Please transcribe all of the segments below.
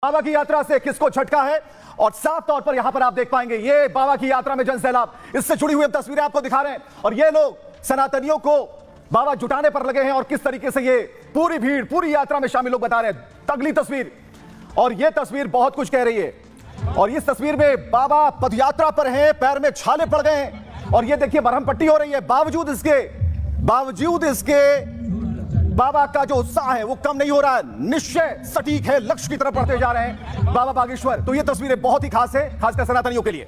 बाबा की यात्रा से किसको झटका है और साफ तौर पर यहां पर आप देख पाएंगे ये बाबा की यात्रा में जनसैलाब, इससे जुड़ी हुई तस्वीरें आपको दिखा रहे हैं। और ये लोग सनातनियों को बाबा जुटाने पर लगे हैं और किस तरीके से ये पूरी भीड़ पूरी यात्रा में शामिल लोग बता रहे हैं। अगली तस्वीर, और ये तस्वीर बहुत कुछ कह रही है। और इस तस्वीर में बाबा पदयात्रा पर हैं, पैर में छाले पड़ गए हैं और ये देखिए मरहम पट्टी हो रही है। बावजूद इसके बाबा का जो उत्साह है वो कम नहीं हो रहा है, निश्चय सटीक है, लक्ष्य की तरफ बढ़ते जा रहे हैं बाबा बागेश्वर। तो ये तस्वीरें बहुत ही खास है, खासकर सनातनियों के लिए।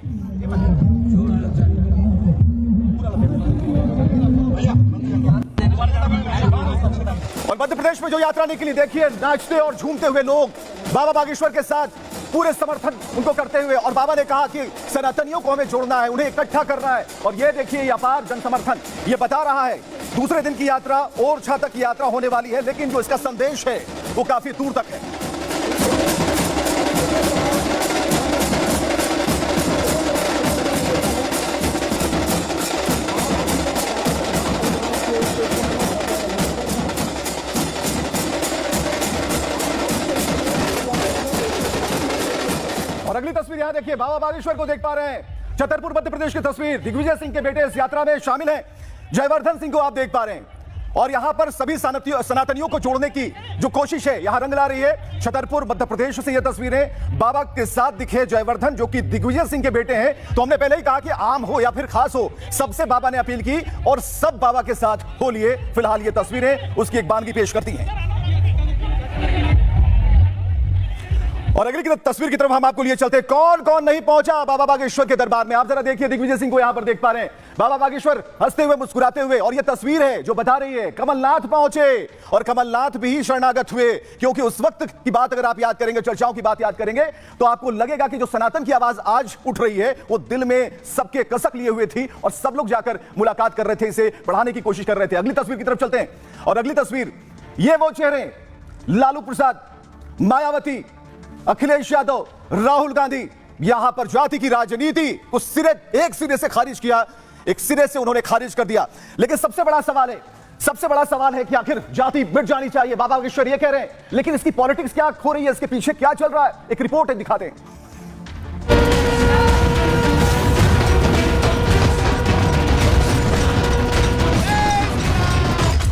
और मध्य प्रदेश में जो यात्रा निकली, देखिए नाचते और झूमते हुए लोग बाबा बागेश्वर के साथ पूरे समर्थन उनको करते हुए। और बाबा ने कहा कि सनातनियों को हमें जोड़ना है, उन्हें इकट्ठा करना है। और ये देखिए ये अपार जन समर्थन ये बता रहा है दूसरे दिन की यात्रा ओरछा तक की यात्रा होने वाली है, लेकिन जो इसका संदेश है वो काफी दूर तक है। और अगली तस्वीर यहां देखिए, बाबा बागेश्वर को देख पा रहे हैं, छतरपुर मध्य प्रदेश की तस्वीर। दिग्विजय सिंह के बेटे इस यात्रा में शामिल हैं, जयवर्धन सिंह को आप देख पा रहे हैं। और यहां पर सभी सनातनियों को जोड़ने की जो कोशिश है यहां रंग ला रही है। छतरपुर मध्य प्रदेश से ये तस्वीरें, बाबा के साथ दिखे जयवर्धन जो कि दिग्विजय सिंह के बेटे हैं। तो हमने पहले ही कहा कि आम हो या फिर खास हो, सबसे बाबा ने अपील की और सब बाबा के साथ हो लिए। फिलहाल ये तस्वीरें उसकी एक बानगी पेश करती हैं। और अगली तस्वीर की तरफ हम आपको लिए चलते, कौन कौन नहीं पहुंचा बाबा बागेश्वर के दरबार में। आप जरा देखिए, दिग्विजय सिंह को यहां पर देख पा रहे हैं, बाबा बागेश्वर हंसते हुए मुस्कुराते हुए। और यह तस्वीर है जो बता रही है कमलनाथ पहुंचे और कमलनाथ भी शरणागत हुए, क्योंकि उस वक्त की बात अगर आप याद करेंगे, चर्चाओं की बात याद करेंगे, तो आपको लगेगा कि जो सनातन की आवाज आज उठ रही है वो दिल में सबके कसक लिए हुए थी और सब लोग जाकर मुलाकात कर रहे थे, इसे बढ़ाने की कोशिश कर रहे थे। अगली तस्वीर की तरफ चलते हैं। और अगली तस्वीर, ये वो चेहरे, लालू प्रसाद, मायावती, अखिलेश यादव, राहुल गांधी, यहां पर जाति की राजनीति को एक सिरे से खारिज किया, एक सिरे से उन्होंने खारिज कर दिया। लेकिन सबसे बड़ा सवाल है कि आखिर जाति मिट जानी चाहिए, बाबा बागेश्वर ये कह रहे हैं, लेकिन इसकी पॉलिटिक्स क्या हो रही है, इसके पीछे क्या चल रहा है, एक रिपोर्ट है, दिखाते हैं।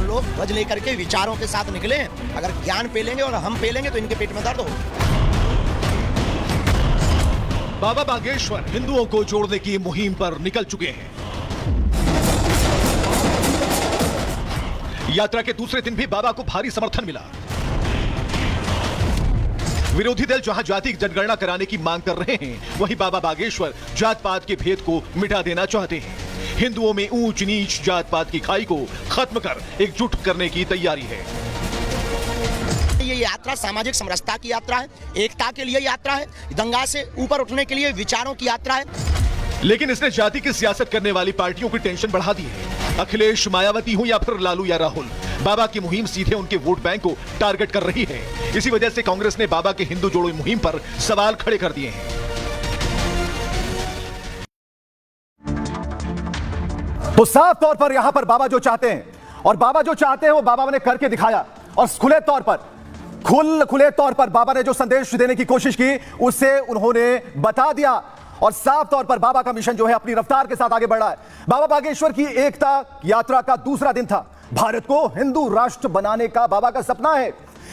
लोग ध्वज लेकर के विचारों के साथ निकले हैं, अगर ज्ञान पेलेंगे और हम पेलेंगे तो इनके पेट में दर्द होगा। बाबा बागेश्वर हिंदुओं को जोड़ने की मुहिम पर निकल चुके हैं। यात्रा के दूसरे दिन भी बाबा को भारी समर्थन मिला। विरोधी दल जहां जाति जनगणना कराने की मांग कर रहे हैं, वहीं बाबा बागेश्वर जात पात के भेद को मिटा देना चाहते हैं। हिंदुओं में ऊंच नीच जात पात की खाई को खत्म कर एकजुट करने की तैयारी है। ये यात्रा सामाजिक समरसता की यात्रा है, एकता के लिए यात्रा है, गंगा से ऊपर उठने के लिए विचारों की यात्रा है। लेकिन इसने जाति की सियासत करने वाली पार्टियों की टेंशन बढ़ा दी है। अखिलेश, मायावती हो या फिर लालू या राहुल, बाबा की मुहिम सीधे उनके वोट बैंक को टारगेट कर रही है। इसी वजह से कांग्रेस ने बाबा के हिंदू जोड़ो मुहिम पर सवाल खड़े कर दिए हैं। तो साफ तौर पर यहां पर बाबा जो चाहते हैं, और बाबा जो चाहते हैं वो बाबा ने करके दिखाया। और खुले तौर पर बाबा ने जो संदेश देने की कोशिश की उसे उन्होंने बता दिया। और साफ तौर पर बाबा का मिशन जो है अपनी रफ्तार के साथ आगे बढ़ रहा है। बाबा बागेश्वर की एकता यात्रा का दूसरा दिन था। भारत को हिंदू राष्ट्र बनाने का बाबा का सपना है।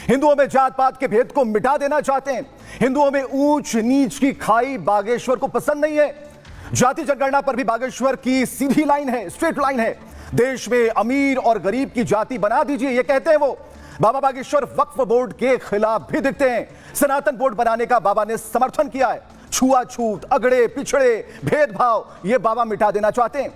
हिंदुओं में जात पात के भेद को मिटा देना चाहते हैं। हिंदुओं में ऊंच नीच की खाई बागेश्वर को पसंद नहीं है। जाति जनगणना पर भी बागेश्वर की सीधी लाइन है, स्ट्रेट लाइन है। देश में अमीर और गरीब की जाति बना दीजिए, ये कहते हैं वो। बाबा बागेश्वर वक्फ बोर्ड के खिलाफ भी दिखते हैं। सनातन बोर्ड बनाने का बाबा ने समर्थन किया है। छुआछूत, अगड़े पिछड़े, भेदभाव ये बाबा मिटा देना चाहते हैं।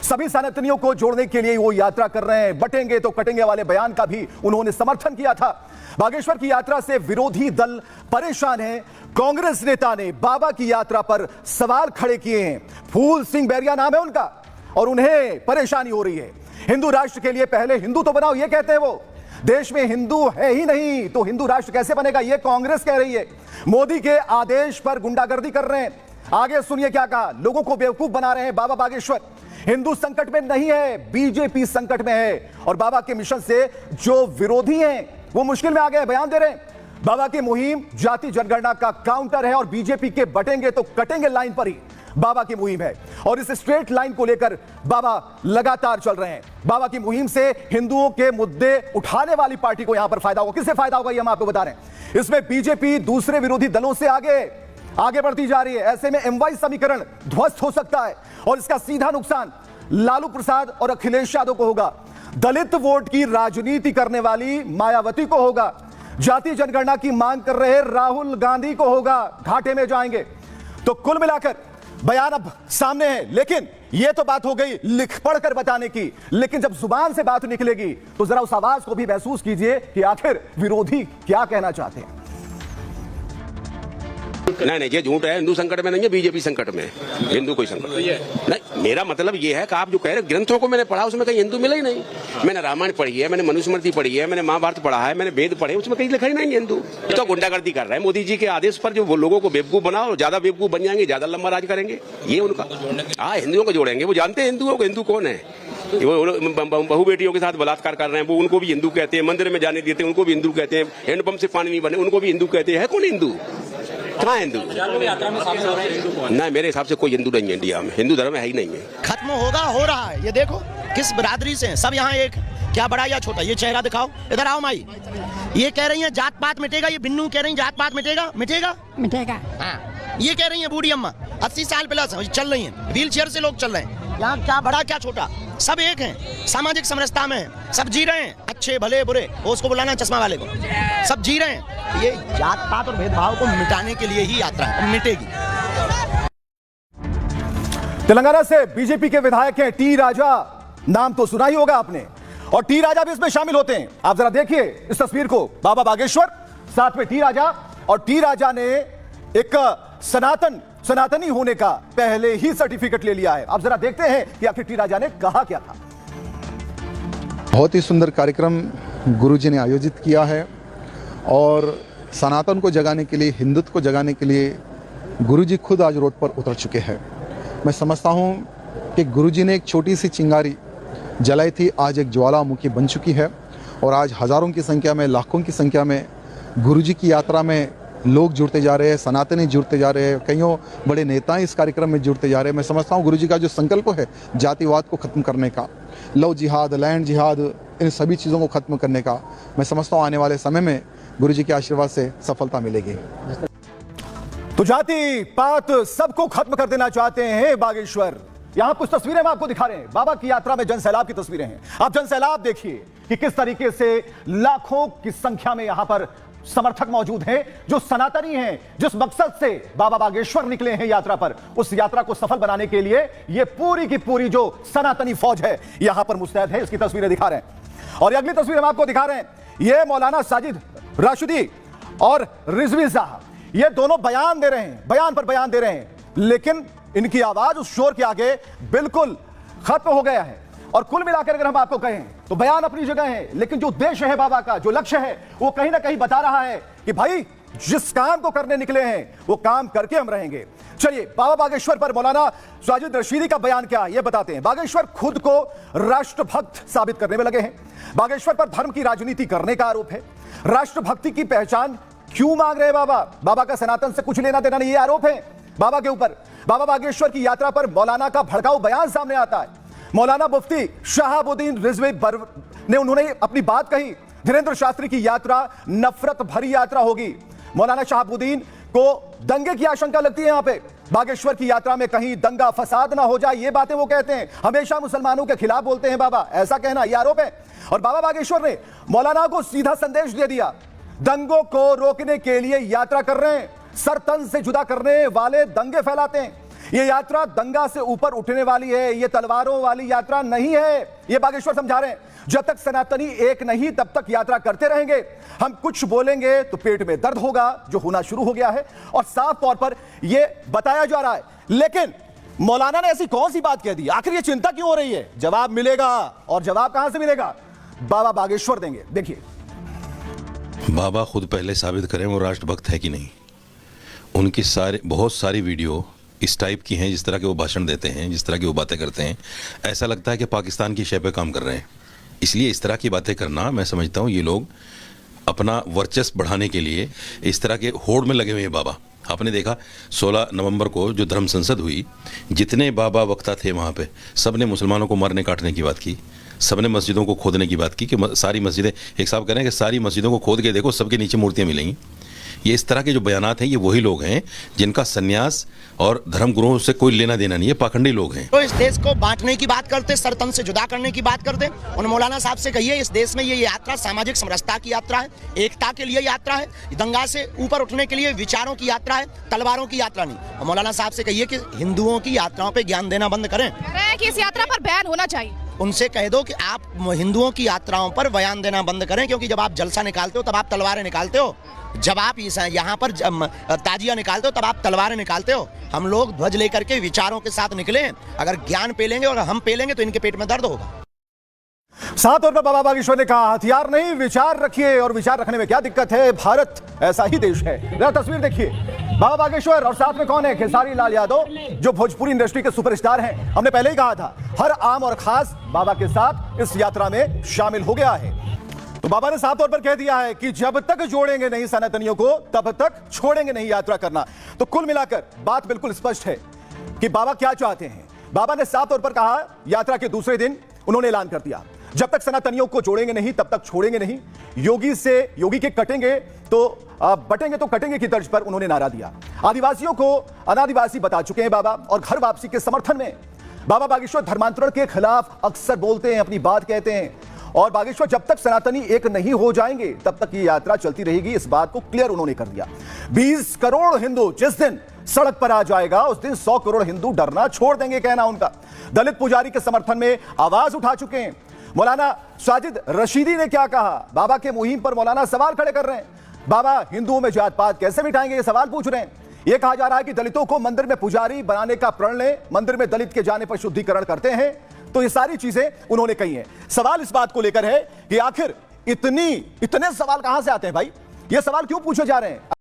सभी सनातनियों को जोड़ने के लिए वो यात्रा कर रहे हैं। बटेंगे तो कटेंगे वाले बयान का भी उन्होंने समर्थन किया था। बागेश्वर की यात्रा से विरोधी दल परेशान है। कांग्रेस नेता ने बाबा की यात्रा पर सवाल खड़े किए हैं। फूल सिंह बैरिया नाम है उनका और उन्हें परेशानी हो रही है। हिंदू राष्ट्र के लिए पहले हिंदू तो बनाओ, ये कहते हैं वो। देश में हिंदू है ही नहीं तो हिंदू राष्ट्र कैसे बनेगा, ये कांग्रेस कह रही है। मोदी के आदेश पर गुंडागर्दी कर रहे हैं। आगे सुनिए क्या कहा, लोगों को बेवकूफ बना रहे हैं बाबा बागेश्वर। हिंदू संकट में नहीं है, बीजेपी संकट में है। और बाबा के मिशन से जो विरोधी हैं वो मुश्किल में आ गए, बयान दे रहे हैं। बाबा की मुहिम जाति जनगणना का काउंटर है और बीजेपी के बटेंगे तो कटेंगे लाइन पर ही बाबा की मुहिम है। और इस स्ट्रेट लाइन को लेकर बाबा लगातार चल रहे हैं। बाबा की मुहिम से हिंदुओं के मुद्दे उठाने वाली पार्टी को यहां पर फायदा होगा। किससे फायदा होगा ये हम आपको बता रहे हैं। इसमें बीजेपी दूसरे विरोधी दलों से आगे बढ़ती जा रही है। ऐसे में एमवाई समीकरण ध्वस्त हो सकता है और इसका सीधा नुकसान लालू प्रसाद और अखिलेश यादव को होगा। दलित वोट की राजनीति करने वाली मायावती को होगा। जाति जनगणना की मांग कर रहे राहुल गांधी को होगा। घाटे में जाएंगे। तो कुल मिलाकर बयान अब सामने है, लेकिन यह तो बात हो गई लिख पढ़कर बताने की। लेकिन जब जुबान से बात निकलेगी तो जरा उस आवाज को भी महसूस कीजिए कि आखिर विरोधी क्या कहना चाहते हैं। नहीं, ये झूठ है। हिंदू संकट में नहीं है, बीजेपी संकट में। हिंदू कोई संकट नहीं। मेरा मतलब ये है कि आप जो कह रहे ग्रंथों को मैंने पढ़ा, उसमें कहीं हिंदू मिला ही नहीं। मैंने रामायण पढ़ी है, मैंने मनुस्मृति पढ़ी है, मैंने महाभारत पढ़ा है, मैंने वेद पढ़े, उसमें कहीं लिखा ही नहीं हिंदू। तो गुंडागर्दी कर रहे हैं मोदी जी के आदेश पर। जो वो लोगों को बेवकूफ बनाओ, ज्यादा बेवकूफ बन जाएंगे, ज्यादा लंबा राज करेंगे, ये उनका। हाँ, हिंदुओं को जोड़ेंगे। वो जानते हैं हिंदुओं को, हिंदू कौन है। वो बहू बेटियों के साथ बलात्कार कर रहे हैं, वो उनको भी हिंदू कहते हैं। मंदिर में जाने देते हैं, उनको भी हिंदू कहते हैं। हैंडपंप से पानी नहीं बने, उनको भी हिंदू कहते हैं। है कौन हिंदू? कहाँ हिंदू? नहीं, मेरे हिसाब से कोई हिंदू नहीं है इंडिया में। हिंदू धर्म है ही नहीं है। खत्म होगा, हो रहा है। ये देखो किस बिरादरी से हैं सब यहाँ। एक क्या बड़ा या छोटा, ये चेहरा दिखाओ, इधर आओ माई। ये कह रही है जात पात मिटेगा, ये बिन्नू कह रही है जात पात मिटेगा। मिटेगा मिटेगा। हाँ, ये कह रही है बूढ़ी अम्मा 80 साल प्लस चल रही है, व्हील चेयर से लोग चल रहे हैं। यहाँ क्या बड़ा क्या छोटा, सब एक हैं। सामाजिक समरसता में है, सब जी रहे हैं, अच्छे भले बुरे। वो उसको बुलाना चश्मा वाले को, सब जी रहे हैं। ये जात पात और भेदभाव को मिटाने के लिए ही यात्रा है, मिटेगी। तेलंगाना से बीजेपी के विधायक हैं टी राजा, नाम तो सुना ही होगा आपने, और टी राजा भी इसमें शामिल होते हैं। आप जरा देखिए इस तस्वीर को, बाबा बागेश्वर साथ में टी राजा, और टी राजा ने एक सनातनी होने का पहले ही सर्टिफिकेट ले लिया है। आप जरा देखते हैं कि आखिर टी राजा ने कहा क्या था। बहुत ही सुंदर कार्यक्रम गुरुजी ने आयोजित किया है और सनातन को जगाने के लिए, हिंदुत्व को जगाने के लिए गुरुजी खुद आज रोड पर उतर चुके हैं। मैं समझता हूं कि गुरुजी ने एक छोटी सी चिंगारी जलाई थी, आज एक ज्वालामुखी बन चुकी है और आज हज़ारों की संख्या में, लाखों की संख्या में गुरुजी की यात्रा में लोग जुड़ते जा रहे हैं, सनातनी जुड़ते जा रहे हैं, कईयों बड़े नेता इस कार्यक्रम में जुड़ते जा रहे हैं। मैं समझता हूँ गुरुजी का जो संकल्प है जातिवाद को ख़त्म करने का, लव जिहाद, लैंड जिहाद, इन सभी चीज़ों को ख़त्म करने का, मैं समझता हूँ आने वाले समय में गुरुजी के आशीर्वाद से सफलता मिलेगी। तो जाति पात सबको खत्म कर देना चाहते हैं बागेश्वर। यहां कुछ तस्वीरें हम आपको दिखा रहे हैं, बाबा की यात्रा में जनसैलाब की तस्वीरें हैं। आप जनसैलाब देखिए कि किस तरीके से लाखों की संख्या में यहां पर समर्थक मौजूद हैं जो सनातनी हैं, जिस मकसद से बाबा बागेश्वर निकले हैं यात्रा पर, उस यात्रा को सफल बनाने के लिए ये पूरी की पूरी जो सनातनी फौज है यहां पर मुस्तैद है। इसकी तस्वीरें दिखा रहे हैं और अगली तस्वीर हम आपको दिखा रहे हैं। ये मौलाना साजिद राशिदी और रिजवी साहब, ये दोनों बयान दे रहे हैं, बयान पर बयान दे रहे हैं, लेकिन इनकी आवाज उस शोर के आगे बिल्कुल खत्म हो गया है। और कुल मिलाकर अगर हम आपको कहें तो बयान अपनी जगह है, लेकिन जो उद्देश्य है बाबा का, जो लक्ष्य है, वो कहीं ना कहीं बता रहा है कि भाई जिस काम को करने निकले हैं वो काम करके हम रहेंगे। चलिए बाबा बागेश्वर पर मौलाना साजिद रशीदी का बयान क्या है ये बताते हैं। बागेश्वर खुद को राष्ट्रभक्त साबित करने में लगे हैं। बागेश्वर पर धर्म की राजनीति करने का आरोप है। राष्ट्रभक्ति की पहचान क्यों मांग रहे हैं बाबा? बाबा का सनातन से कुछ लेना देना नहीं, ये आरोप है बाबा के ऊपर। बाबा बागेश्वर की यात्रा पर मौलाना का भड़काऊ बयान सामने आता है। मौलाना मुफ्ती शहाबुद्दीन रिजवी ने उन्होंने अपनी बात कही, धीरेन्द्र शास्त्री की यात्रा नफरत भरी यात्रा होगी। मौलाना शहाबुद्दीन को दंगे की आशंका लगती है। यहां पे बागेश्वर की यात्रा में कहीं दंगा फसाद ना हो जाए, ये बातें वो कहते हैं। हमेशा मुसलमानों के खिलाफ बोलते हैं बाबा, ऐसा कहना ये आरोप है। और बाबा बागेश्वर ने मौलाना को सीधा संदेश दे दिया, दंगों को रोकने के लिए यात्रा कर रहे हैं, सर तन से जुदा करने वाले दंगे फैलाते हैं। ये यात्रा दंगा से ऊपर उठने वाली है, ये तलवारों वाली यात्रा नहीं है, ये बागेश्वर समझा रहे हैं। जब तक सनातनी एक नहीं तब तक यात्रा करते रहेंगे। हम कुछ बोलेंगे तो पेट में दर्द होगा, जो होना शुरू हो गया है और साफ तौर पर यह बताया जा रहा है। लेकिन मौलाना ने ऐसी कौन सी बात कह दी? आखिर ये चिंता क्यों हो रही है? जवाब मिलेगा, और जवाब कहां से मिलेगा? बाबा बागेश्वर देंगे। देखिए, बाबा खुद पहले साबित करें वो राष्ट्रभक्त है कि नहीं। उनकी बहुत सारी वीडियो इस टाइप की हैं, जिस तरह के वो भाषण देते हैं, जिस तरह की वो बातें करते हैं, ऐसा लगता है कि पाकिस्तान की शय पे काम कर रहे हैं। इसलिए इस तरह की बातें करना, मैं समझता हूँ ये लोग अपना वर्चस्व बढ़ाने के लिए इस तरह के होड़ में लगे हुए हैं बाबा। आपने देखा 16 नवंबर को जो धर्म संसद हुई, जितने बाबा वक्ता थे वहाँ पे, सब ने मुसलमानों को मारने काटने की बात की, सब ने मस्जिदों को खोदने की बात की कि सारी मस्जिदें, एक साहब कह रहे हैं कि सारी मस्जिदों को खोद के देखो, सबके नीचे मूर्तियाँ मिलेंगी। ये इस तरह के जो बयानात हैं, ये वही लोग हैं जिनका सन्यास और धर्म गुरुओं से कोई लेना देना नहीं है, पाखंडी लोग हैं। तो इस देश को बांटने की बात करते, सरतन से जुदा करने की बात करते, उन मौलाना साहब से कहिए इस देश में ये यात्रा सामाजिक समरसता की यात्रा है, एकता के लिए यात्रा है, दंगा से ऊपर उठने के लिए विचारों की यात्रा है, तलवारों की यात्रा नहीं। और मौलाना साहब से कहिए कि हिंदुओं की यात्राओं पर ज्ञान देना बंद करें। कह रहे हैं कि इस यात्रा पर बैन होना चाहिए। उनसे कह दो कि आप हिंदुओं की यात्राओं पर बयान देना बंद करें, क्योंकि जब आप जलसा निकालते हो तब आप तलवारें निकालते हो, जब आप यहाँ पर ताजिया निकालते हो तब आप तलवारें निकालते हो। हम लोग ध्वज लेकर के विचारों के साथ निकले, अगर ज्ञान पेलेंगे और हम पेलेंगे तो इनके पेट में दर्द होगा। साफ तौर पर बाबा बागेश्वर ने कहा, हथियार नहीं विचार रखिए, और विचार रखने में क्या दिक्कत है, भारत ऐसा ही देश है। जरा तस्वीर देखिए, बाबा बागेश्वर और साथ में कौन है, खेसारी लाल यादव, जो भोजपुरी इंडस्ट्री के सुपरस्टार हैं। हमने पहले ही कहा था, हर आम और खास बाबा के साथ इस यात्रा में शामिल हो गया है। तो बाबा ने साफ तौर पर कह दिया है कि जब तक जोड़ेंगे नहीं सनातनियों को, तब तक छोड़ेंगे नहीं यात्रा करना। तो कुल मिलाकर बात बिल्कुल स्पष्ट है कि बाबा क्या चाहते हैं। बाबा ने साफ तौर पर कहा, यात्रा के दूसरे दिन उन्होंने ऐलान कर दिया, जब तक सनातनियों को जोड़ेंगे नहीं तब तक छोड़ेंगे नहीं। योगी के कटेंगे तो बटेंगे तो कटेंगे की तर्ज पर उन्होंने नारा दिया। आदिवासियों को अनादिवासी बता चुके हैं बाबा, और घर वापसी के समर्थन में बाबा बागेश्वर धर्मांतरण के खिलाफ अक्सर बोलते हैं, अपनी बात कहते हैं। और बागेश्वर जब तक सनातनी एक नहीं हो जाएंगे तब तक ये यात्रा चलती रहेगी, इस बात को क्लियर उन्होंने कर दिया। 20 करोड़ हिंदू जिस दिन सड़क पर आ जाएगा, उस दिन 100 करोड़ हिंदू डरना छोड़ देंगे, कहना उनका। दलित पुजारी के समर्थन में आवाज उठा चुके हैं। मौलाना साजिद रशीदी ने क्या कहा, बाबा के मुहिम पर मौलाना सवाल खड़े कर रहे हैं। बाबा हिंदुओं में जात पात कैसे मिटाएंगे, ये सवाल पूछ रहे हैं। यह कहा जा रहा है कि दलितों को मंदिर में पुजारी बनाने का प्रण लें, मंदिर में दलित के जाने पर शुद्धिकरण करते हैं। तो ये सारी चीजें उन्होंने कही हैं। सवाल इस बात को लेकर है कि आखिर इतने सवाल कहां से आते हैं भाई, ये सवाल क्यों पूछे जा रहे हैं।